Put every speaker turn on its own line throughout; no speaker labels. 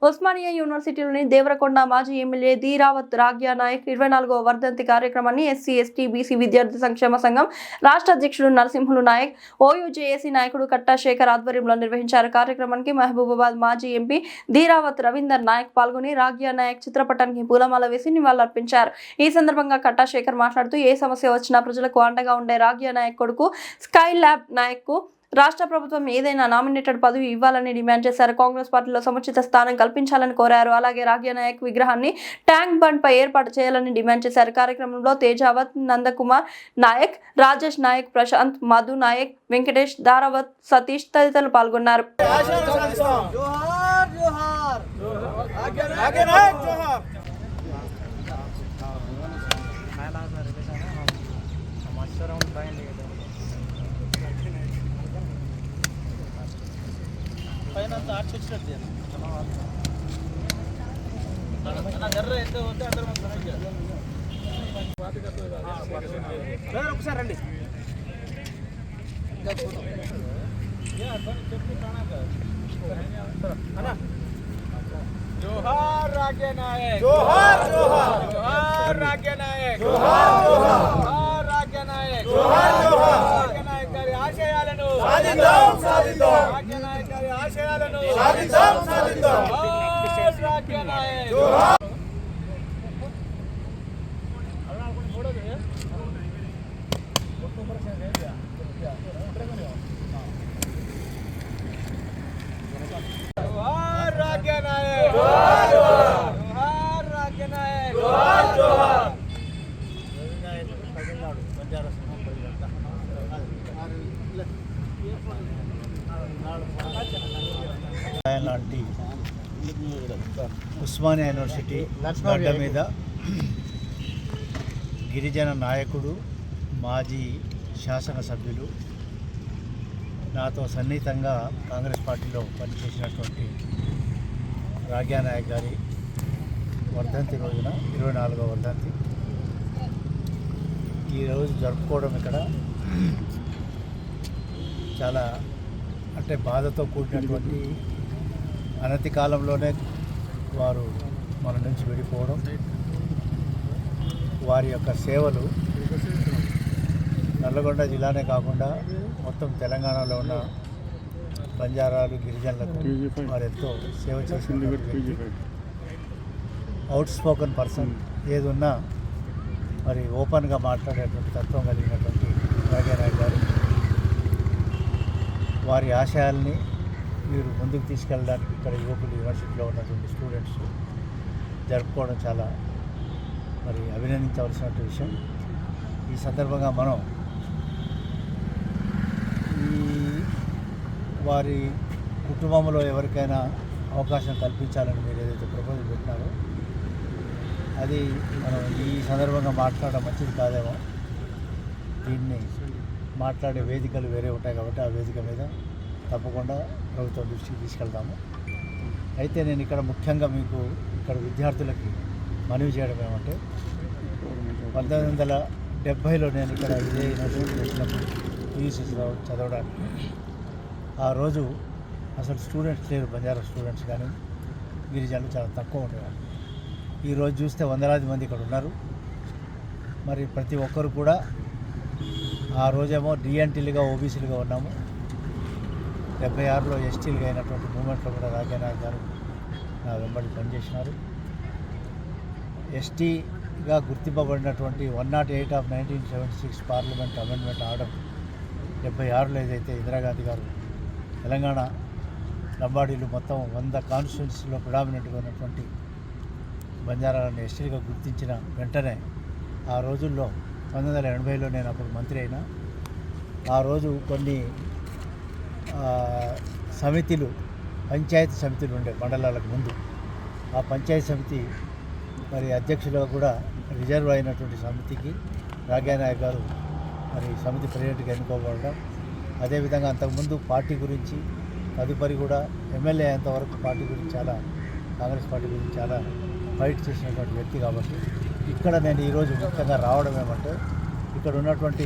ఉస్మానియా యూనివర్సిటీలోని దేవరకొండ మాజీ ఎమ్మెల్యే ధీరావత్ రాగ్యా నాయక్ 24వ వర్ధంతి కార్యక్రమాన్ని ఎస్సీ ఎస్టీ బీసీ విద్యార్థి సంక్షేమ సంఘం రాష్ట్ర అధ్యక్షుడు నరసింహులు నాయక్, ఓయూజేఏసీ నాయకుడు కట్టా శేఖర్ ఆధ్వర్యంలో నిర్వహించారు. కార్యక్రమానికి మహబూబాబాద్ మాజీ ఎంపీ ధీరావత్ రవీందర్ నాయక్ పాల్గొని రాగ్యా నాయక్ చిత్రపటానికి పూలమాల వేసి నివాళులర్పించారు. ఈ సందర్భంగా కట్టా శేఖర్ మాట్లాడుతూ ఏ సమస్య వచ్చినా ప్రజలకు అండగా ఉండే రాగ్యా నాయక్ కొడుకు స్కై ల్యాబ్ నాయక్ కు రాష్ట్ర ప్రభుత్వం ఏదైనా నామినేటెడ్ పదవి ఇవ్వాలని డిమాండ్ చేశారు. కాంగ్రెస్ పార్టీలో సముచిత స్థానం కల్పించాలని కోరారు. అలాగే రాగ్యా నాయక్ విగ్రహాన్ని ట్యాంక్ బండ్ పై ఏర్పాటు చేయాలని డిమాండ్ చేశారు. కార్యక్రమంలో తేజావత్, నందకుమార్ నాయక్, రాజేష్ నాయక్, ప్రశాంత్, మధు నాయక్, వెంకటేష్, దారావత్, సతీష్ తదితరులు పాల్గొన్నారు.
ఒకసారి రండి. జోహార్ రాగ్యా నాయక్, జోహార్ జోహార్, జోహార్ రాగ్యా నాయక్, జోహార్ జోహార్, రాగ్యా నాయక్, జోహార్ జోహార్, రాగ్యా నాయక్ గారి ఆశయాలను సాధిద్దాం సాధిద్దాం, రాగ్యా నాయక్ గారి ఆశయాలను సాధిద్దాం సాధిద్దాం, రాగ్యా నాయక్ జోహార్. జోహార్ రాగ్యా నాయక్, జోహార్ జోహార్, జోహార్ రాగ్యా నాయక్, జోహార్ జోహార్.
లాంటి ఉస్మానియా యూనివర్సిటీ గడ్డ మీద గిరిజన నాయకుడు, మాజీ శాసనసభ్యులు, నాతో సన్నిహితంగా కాంగ్రెస్ పార్టీలో పనిచేసినటువంటి రాగ్యా నాయక్ గారి వర్ధంతి రోజున 24వ వర్ధంతి ఈరోజు జరుపుకోవడం ఇక్కడ చాలా అంటే బాధతో కూడినటువంటి, అనతి కాలంలోనే వారు మన నుంచి విడిపోవడం, వారి యొక్క సేవలు నల్లగొండ జిల్లానే కాకుండా మొత్తం తెలంగాణలో ఉన్న బంజారాలు, గిరిజనులకు వారు ఎంతో సేవ చేసిన అవుట్ స్పోకన్ పర్సన్, ఏదున్నా మరి ఓపెన్గా మాట్లాడేటువంటి తత్వం కలిగినటువంటి రాగ్యా నాయక్ గారు వారి ఆశయాల్ని మీరు ముందుకు తీసుకెళ్ళడానికి ఇక్కడ యువకులు, యూనివర్సిటీలో ఉన్నటువంటి స్టూడెంట్స్ జరుపుకోవడం చాలా మరి అభినందించవలసినటువంటి విషయం. ఈ సందర్భంగా మనం వారి కుటుంబంలో ఎవరికైనా అవకాశం కల్పించాలని మీరు ఏదైతే ప్రపోజల్ పెట్టినారో అది మనం ఈ సందర్భంగా మాట్లాడడం మంచిది కాదేమో. దీన్ని మాట్లాడే వేదికలు వేరే ఉంటాయి కాబట్టి ఆ వేదిక మీద తప్పకుండా ప్రభుత్వం దృష్టికి తీసుకెళ్తాము. అయితే నేను ఇక్కడ ముఖ్యంగా మీకు ఇక్కడ విద్యార్థులకి మనవి చేయడం ఏమంటే, 1970లో నేను ఇక్కడ ఇదే యూనివర్సిటీ వచ్చినప్పుడు యూజీసీ చదవడానికి ఆ రోజు అసలు స్టూడెంట్స్ లేరు, బంజారా స్టూడెంట్స్ కానీ గిరిజనులు చాలా తక్కువ ఉండేవారు. ఈరోజు చూస్తే వందలాది మంది ఇక్కడ ఉన్నారు. మరి ప్రతి ఒక్కరు కూడా ఆ రోజేమో డిఎన్టీలుగా, ఓబీసీలుగా ఉన్నాము. 76లో ఎస్టీలుగా అయినటువంటి మూమెంట్లో కూడా రాగ్యా నాయక్ గారు నా వెంబడి పనిచేసినారు. ఎస్టీగా గుర్తింపబడినటువంటి 108 ఆఫ్ 1976 పార్లమెంట్ అమెండ్మెంట్ ఆర్డర్ 76లో ఏదైతే ఇందిరాగాంధీ గారు తెలంగాణ లంబాడీలు మొత్తం 100 కాన్స్టిట్యున్సీలో ప్రిడామినెంట్గా ఉన్నటువంటి బంజారాలను ఎస్టీలుగా గుర్తించిన వెంటనే ఆ రోజుల్లో 1980లో నేను అప్పుడు మంత్రి అయినా, ఆ రోజు కొన్ని సమితిలు, పంచాయతీ సమితులు ఉండే మండలాలకు ముందు, ఆ పంచాయతీ సమితి మరి అధ్యక్షులుగా కూడా రిజర్వ్ అయినటువంటి సమితికి రాగ్యా నాయక్ గారు మరి సమితి ప్రెసిడెంట్గా ఎన్నుకోబడడం, అదేవిధంగా అంతకుముందు పార్టీ గురించి, తదుపరి కూడా ఎమ్మెల్యే అయ్యేంతవరకు పార్టీ గురించి చాలా, కాంగ్రెస్ పార్టీ గురించి చాలా ఫైట్ చేసినటువంటి వ్యక్తి. కాబట్టి ఇక్కడ నేను ఈరోజు ముఖ్యంగా రావడం ఏమంటే, ఇక్కడ ఉన్నటువంటి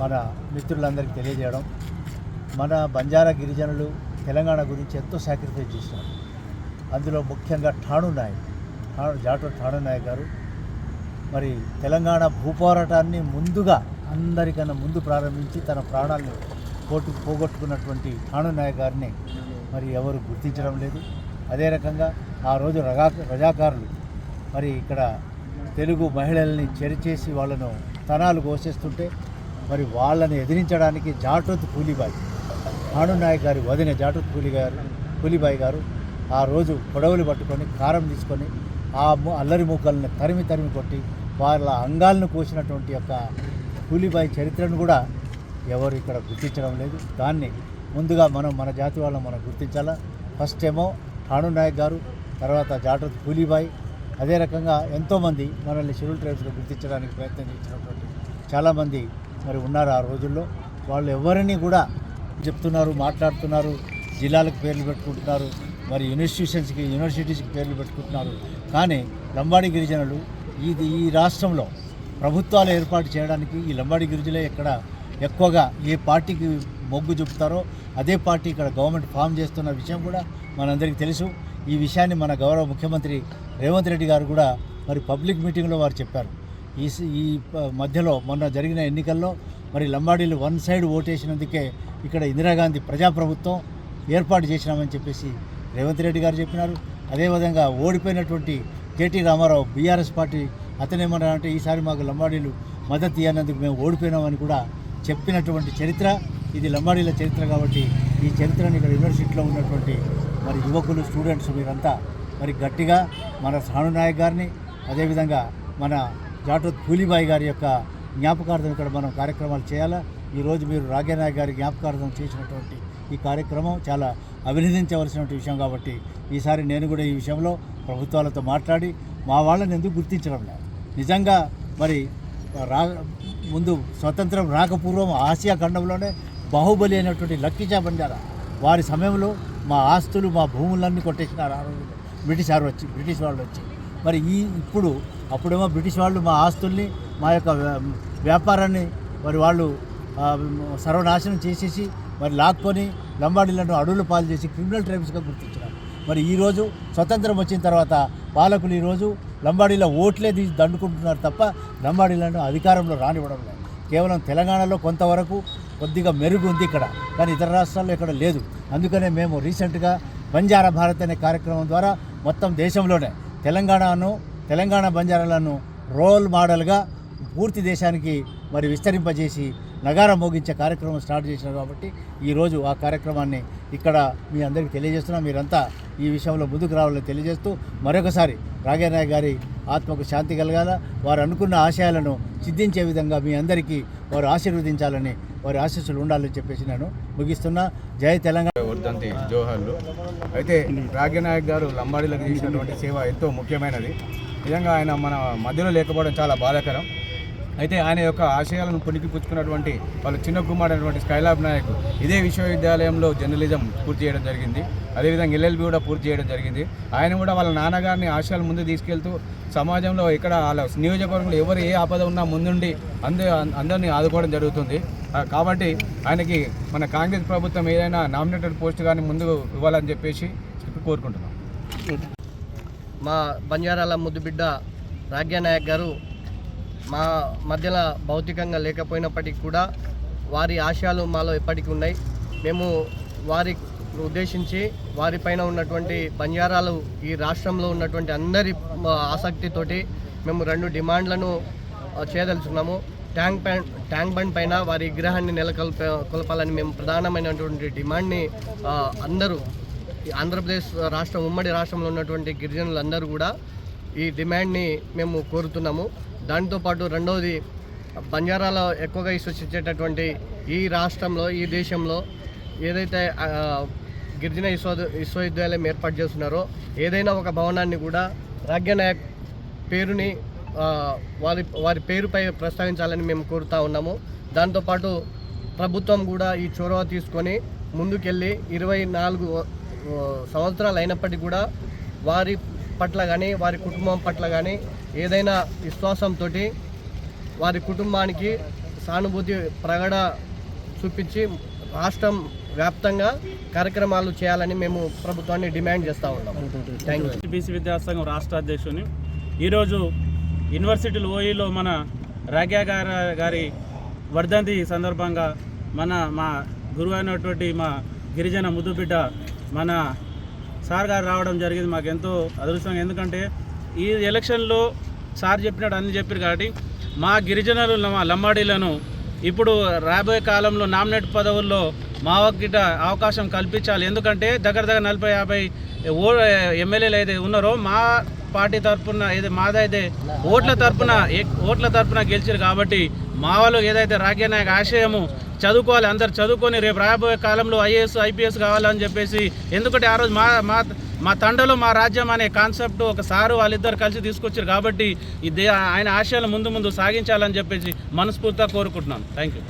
మన మిత్రులందరికీ తెలియజేయడం, మన బంజారా గిరిజనులు తెలంగాణ గురించి ఎంతో సాక్రిఫైస్ చేసినారు. అందులో ముఖ్యంగా జాటోత్ ఠాణూ నాయక్ గారు మరి తెలంగాణ భూపోరాటాన్ని ముందుగా అందరికన్నా ముందు ప్రారంభించి తన ప్రాణాలను పోగొట్టుకున్నటువంటి ఠాణూ నాయక్ గారిని మరి ఎవరు గుర్తించడం లేదు. అదే రకంగా ఆ రోజు రజాకారులు మరి ఇక్కడ తెలుగు మహిళల్ని చెరిచేసి వాళ్ళను తనాలు కోసేస్తుంటే మరి వాళ్ళని ఎదిరించడానికి జాటోత్ పూలిబాయి ఠాణూ నాయక్ గారి వదిన జాటోత్ పూలిబాయి గారు ఆ రోజు పొడవులు పట్టుకొని కారం తీసుకొని ఆ అల్లరి మూకల్ని తరిమి కొట్టి వాళ్ళ అంగాలను కోసినటువంటి యొక్క పూలిబాయి చరిత్రను కూడా ఎవరు ఇక్కడ గుర్తించడం లేదు. దాన్ని ముందుగా మన జాతి వాళ్ళని మనం గుర్తించాలా. ఫస్ట్ ఏమో ఠాణూ నాయక్ గారు, తర్వాత జాటోత్ పూలిబాయి, అదే రకంగా ఎంతోమంది మనల్ని షెడ్యూల్ ట్రైబ్స్గా గుర్తించడానికి ప్రయత్నం చేసినటువంటి చాలామంది మరి ఉన్నారు ఆ రోజుల్లో. వాళ్ళు ఎవరిని కూడా చెప్తున్నారు, మాట్లాడుతున్నారు, జిల్లాలకు పేర్లు పెట్టుకుంటున్నారు, మరి యూనివర్సిటీస్కి పేర్లు పెట్టుకుంటున్నారు. కానీ లంబాడి గిరిజనులు ఈ రాష్ట్రంలో ప్రభుత్వాలు ఏర్పాటు చేయడానికి ఈ లంబాడి గిరిజనులే ఎక్కడ ఎక్కువగా ఏ పార్టీకి మొగ్గు చూపుతారో అదే పార్టీ ఇక్కడ గవర్నమెంట్ ఫామ్ చేస్తున్న విషయం కూడా మనందరికీ తెలుసు. ఈ విషయాన్ని మన గౌరవ ముఖ్యమంత్రి రేవంత్ రెడ్డి గారు కూడా మరి పబ్లిక్ మీటింగ్లో వారు చెప్పారు. ఈ మధ్యలో మొన్న జరిగిన ఎన్నికల్లో మరి లంబాడీలు వన్ సైడ్ ఓటేసినందుకే ఇక్కడ ఇందిరాగాంధీ ప్రజాప్రభుత్వం ఏర్పాటు చేసినామని చెప్పేసి రేవంత్ రెడ్డి గారు చెప్పినారు. అదేవిధంగా ఓడిపోయినటువంటి కేటీ రామారావు బీఆర్ఎస్ పార్టీ అతనేమన్నారంటే ఈసారి మాకు లంబాడీలు మద్దతు ఇవ్వనందుకు మేము ఓడిపోయినామని కూడా చెప్పినటువంటి చరిత్ర ఇది లంబాడీల చరిత్ర. కాబట్టి ఈ చరిత్రను ఇక్కడ యూనివర్సిటీలో ఉన్నటువంటి మరి యువకులు, స్టూడెంట్స్ మీరంతా మరి గట్టిగా మన ఠాణూ నాయక్ గారిని, అదేవిధంగా మన జాటోత్ పూలిబాయి గారి యొక్క జ్ఞాపకార్థం ఇక్కడ మనం కార్యక్రమాలు చేయాలా. ఈరోజు మీరు రాగ్యా నాయక్ గారి జ్ఞాపకార్థం చేసినటువంటి ఈ కార్యక్రమం చాలా అభినందించవలసినటువంటి విషయం. కాబట్టి ఈసారి నేను కూడా ఈ విషయంలో ప్రభుత్వాలతో మాట్లాడి మా వాళ్ళని ఎందుకు గుర్తించడం లేదు. నిజంగా మరి ముందు స్వతంత్రం రాకపూర్వం ఆసియా ఖండంలోనే బాహుబలి అయినటువంటి లక్కీచా బంజారా వారి సమయంలో మా ఆస్తులు, మా భూములన్నీ కొట్టేసినారు ఆ రోజుల్లో బ్రిటిష్ వాళ్ళు వచ్చి. మరి అప్పుడేమో బ్రిటిష్ వాళ్ళు మా ఆస్తుల్ని, మా యొక్క వ్యాపారాన్ని మరి వాళ్ళు సర్వనాశనం చేసేసి మరి లాక్కొని లంబాడీలను అడవులు పాలు చేసి క్రిమినల్ ట్రైబ్స్గా గుర్తించినారు. మరి ఈరోజు స్వతంత్రం వచ్చిన తర్వాత పాలకులు ఈరోజు లంబాడీల ఓట్లే దండుకుంటున్నారు తప్ప లంబాడీలను అధికారంలో రానివ్వడం లేదు. కేవలం తెలంగాణలో కొంతవరకు కొద్దిగా మెరుగు ఉంది ఇక్కడ, కానీ ఇతర రాష్ట్రాల్లో ఇక్కడ లేదు. అందుకనే మేము రీసెంట్గా బంజారా భారత్ అనే కార్యక్రమం ద్వారా మొత్తం దేశంలోనే తెలంగాణ బంజారాలను రోల్ మోడల్గా పూర్తి దేశానికి మరి విస్తరింపజేసి నగారం మోగించే కార్యక్రమం స్టార్ట్ చేసినారు. కాబట్టి ఈరోజు ఆ కార్యక్రమాన్ని ఇక్కడ మీ అందరికీ తెలియజేస్తున్నాం. మీరంతా ఈ విషయంలో ముందుకు రావాలని తెలియజేస్తూ మరొకసారి రాగ్యా నాయక్ గారి ఆత్మకు శాంతి కలగాల, వారు అనుకున్న ఆశయాలను సిద్ధించే విధంగా మీ అందరికీ వారు ఆశీర్వదించాలని, వారి ఆశీస్సులు ఉండాలని చెప్పేసి నేను ముగిస్తున్నా. జై తెలంగాణ.
వర్ధంతి జోహార్లు. అయితే రాగ్యా నాయక్ గారు లంబాడీలకు చేసినటువంటి సేవ ఎంతో ముఖ్యమైనది. నిజంగా ఆయన మన మధ్యలో లేకపోవడం చాలా బాధాకరం. అయితే ఆయన యొక్క ఆశయాలను పుణికిపుచ్చుకున్నటువంటి వాళ్ళ చిన్న కుమారుడైనటువంటి స్కైలాబ్ నాయక్ ఇదే విశ్వవిద్యాలయంలో జర్నలిజం పూర్తి చేయడం జరిగింది. అదేవిధంగా ఎల్ఎల్బి కూడా పూర్తి చేయడం జరిగింది. ఆయన కూడా వాళ్ళ నాన్నగారిని ఆశయాలు ముందు తీసుకెళ్తూ సమాజంలో ఇక్కడ వాళ్ళ నియోజకవర్గంలో ఎవరు ఏ ఆపద ఉన్నా ముందుండి అందరినీ ఆదుకోవడం జరుగుతుంది. కాబట్టి ఆయనకి మన కాంగ్రెస్ ప్రభుత్వం ఏదైనా నామినేటెడ్ పోస్ట్ కానీ ముందు ఇవ్వాలని చెప్పేసి కోరుకుంటున్నాం.
మా బంజారాల ముద్దుబిడ్డ రాగ్యా నాయక్ గారు మా మధ్యలో భౌతికంగా లేకపోయినప్పటికీ కూడా వారి ఆశయాలు మాలో ఎప్పటికీ ఉన్నాయి. మేము వారి ఉద్దేశించి వారిపైన ఉన్నటువంటి బంజారాలు ఈ రాష్ట్రంలో ఉన్నటువంటి అందరి ఆసక్తితోటి మేము 2 డిమాండ్లను చేయదలుచుకున్నాము. ట్యాంక్ బండ్ పైన వారి విగ్రహాన్ని నెలకొల్పాలని మేము ప్రధానమైనటువంటి డిమాండ్ని అందరూ ఆంధ్రప్రదేశ్ రాష్ట్రం ఉమ్మడి రాష్ట్రంలో ఉన్నటువంటి గిరిజనులందరూ కూడా ఈ డిమాండ్ని మేము కోరుతున్నాము. దాంతోపాటు రెండవది బంజారాలో ఎక్కువగా విశ్వసించేటటువంటి ఈ రాష్ట్రంలో, ఈ దేశంలో ఏదైతే గిరిజన విశ్వవిద్యాలయం ఏర్పాటు చేస్తున్నారో ఏదైనా ఒక భవనాన్ని కూడా రాగ్యా నాయక్ పేరుని వారి పేరుపై ప్రస్తావించాలని మేము కోరుతూ ఉన్నాము. దాంతోపాటు ప్రభుత్వం కూడా ఈ చొరవ తీసుకొని ముందుకెళ్ళి 24 సంవత్సరాలు అయినప్పటికీ కూడా వారి పట్ల కానీ వారి కుటుంబం పట్ల కానీ ఏదైనా విశ్వాసంతో వారి కుటుంబానికి సానుభూతి చూపించి వ్యాప్తంగా కార్యక్రమాలు చేయాలని మేము ప్రభుత్వాన్ని డిమాండ్ చేస్తూ ఉన్నాం. Thank you.
బీసీ విద్యాసంఘం రాష్ట్ర అధ్యక్షుని. ఈరోజు యూనివర్సిటీలు ఓఈలో మన రాగ్యా గారి వర్ధంతి సందర్భంగా మా గురువు అయినటువంటి మా గిరిజన ముద్దుబిడ్డ మన సార్ గారు రావడం జరిగింది. మాకు ఎంతో అదృష్టంగా, ఎందుకంటే ఈ ఎలక్షన్లో సార్ చెప్పినట్టు అన్ని చెప్పారు కాబట్టి మా గిరిజనులు మా లంబాడీలను ఇప్పుడు రాబోయే కాలంలో నామినేట్ పదవుల్లో మా గిట్ట అవకాశం కల్పించాలి. ఎందుకంటే దగ్గర 40-50 ఎమ్మెల్యేలు అయితే ఉన్నారో మా పార్టీ తరఫున మాదైతే ఓట్ల తరఫున గెలిచారు కాబట్టి మా వాళ్ళు ఏదైతే రాగ్యా నాయక్ ఆశయము చదువుకోవాలి, అందరు చదువుకొని రేపు రాబోయే కాలంలో ఐఏఎస్ ఐపీఎస్ కావాలని చెప్పేసి, ఎందుకంటే ఆ రోజు మా తండలో మా రాజ్యం అనే కాన్సెప్ట్ ఒకసారి వాళ్ళిద్దరు కలిసి తీసుకొచ్చారు కాబట్టి ఆయన ఆశయాలు ముందు సాగించాలని చెప్పేసి మనస్ఫూర్తిగా కోరుకుంటున్నాను. Thank you.